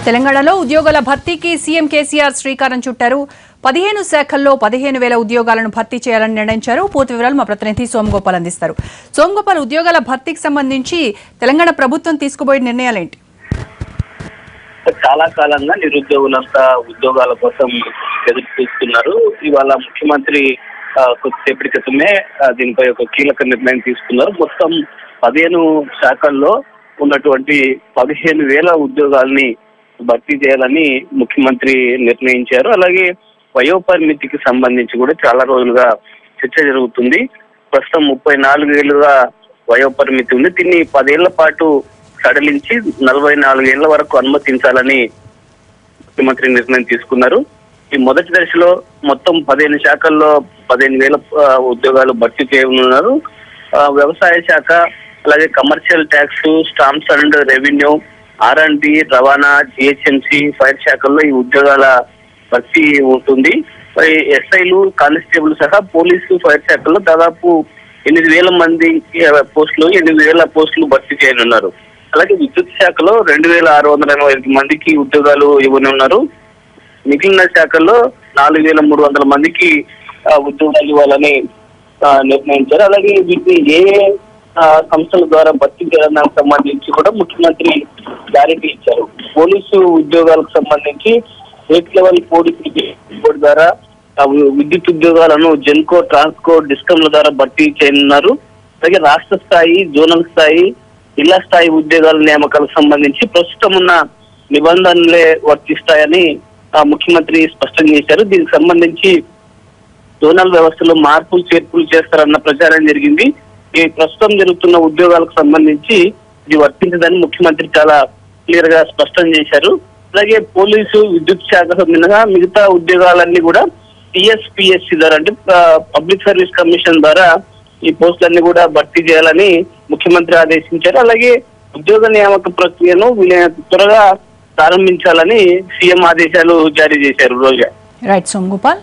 తెలంగాణలో ఉద్యోగాల భర్తీకి సీఎం కేసీఆర్ శ్రీకారం చుట్టారు. 15 శాఖల్లో 15,000 ఉద్యోగాలను భర్తీ చేయాలని నిర్ణయించారు. పూర్తి వివరాలు మా ప్రతినిధి సోమగోపాల్ అందిస్తారు. సోమగోపాల్, ఉద్యోగాల భర్తీకి సంబంధించి తెలంగాణ ప్రభుత్వం తీసుకుపోయే నిర్ణయాలేంటి? చాలా కాలంగా నిరుద్యోగులంతా ఉద్యోగాల కోసం ఎదురు చూస్తున్నారు. ఇవాళ ముఖ్యమంత్రి కొద్దిసేపటి క్రితమే దీనిపై ఒక కీలక నిర్ణయం తీసుకున్నారు. మొత్తం 15 శాఖల్లో ఉన్నటువంటి 15,000 ఉద్యోగాల్ని భర్తీ చేయాలని ముఖ్యమంత్రి నిర్ణయించారు. అలాగే వయోపరిమితికి సంబంధించి కూడా చాలా రోజులుగా చర్చ జరుగుతుంది. ప్రస్తుతం 34 ఏళ్లుగా వయోపరిమితి ఉంది. దీన్ని 10 ఏళ్ల పాటు సడలించి 44 ఏళ్ల వరకు అనుమతించాలని ముఖ్యమంత్రి నిర్ణయం తీసుకున్నారు. ఈ మొదటి దశలో మొత్తం 15 శాఖల్లో 15,000 ఉద్యోగాలు భర్తీ చేయనున్నారు. వ్యవసాయ శాఖ, అలాగే commercial tax, stamps and revenue, R&D, రవాణా, GHMC, ఫైర్ శాఖల్లో ఈ ఉద్యోగాల భర్తీ ఉంటుంది. ఎస్ఐలు, కానిస్టేబుల్ సహా పోలీసు, ఫైర్ శాఖల్లో దాదాపు 8,000 మంది పోస్టులు 8,000 పోస్టులు భర్తీ చేయనున్నారు. అలాగే విద్యుత్ శాఖలో 2,680 మందికి ఉద్యోగాలు ఇవ్వనున్నారు. మిగిలిన శాఖల్లో 4,300 మందికి ఉద్యోగాలు ఇవ్వాలని నిర్ణయించారు. అలాగే వీటిని ఏ సంస్థల ద్వారా భర్తీ చేయడానికి సంబంధించి కూడా ముఖ్యమంత్రి క్లారిటీ ఇచ్చారు. పోలీసు ఉద్యోగాలకు సంబంధించి స్టేట్ లెవెల్ బోర్డు ద్వారా విద్యుత్ ఉద్యోగాలను జెన్కో, ట్రాన్స్కో, డిస్కంల ద్వారా భర్తీ చేయనున్నారు. అలాగే రాష్ట్ర స్థాయి, జోనల్ స్థాయి, జిల్లా స్థాయి ఉద్యోగాల నియామకాలకు సంబంధించి ప్రస్తుతం ఉన్న నిబంధనలే వర్తిస్తాయని ముఖ్యమంత్రి స్పష్టం చేశారు. దీనికి సంబంధించి జోనల్ వ్యవస్థలో మార్పులు చేర్పులు చేస్తారన్న ప్రచారం జరిగింది. ఈ ప్రస్తుతం జరుగుతున్న ఉద్యోగాలకు సంబంధించి ఇది వర్తించదని ముఖ్యమంత్రి చాలా క్లియర్ గా స్పష్టం చేశారు. అలాగే పోలీసు, విద్యుత్ శాఖ మినహా మిగతా ఉద్యోగాలన్నీ కూడా TSPSC ద్వారా, అంటే పబ్లిక్ సర్వీస్ కమిషన్ ద్వారా ఈ పోస్టులన్నీ కూడా భర్తీ చేయాలని ముఖ్యమంత్రి ఆదేశించారు. అలాగే ఉద్యోగ నియామక ప్రక్రియను త్వరగా ప్రారంభించాలని సీఎం ఆదేశాలు జారీ చేశారు. రోజా. రైట్ సోమగోపాల్.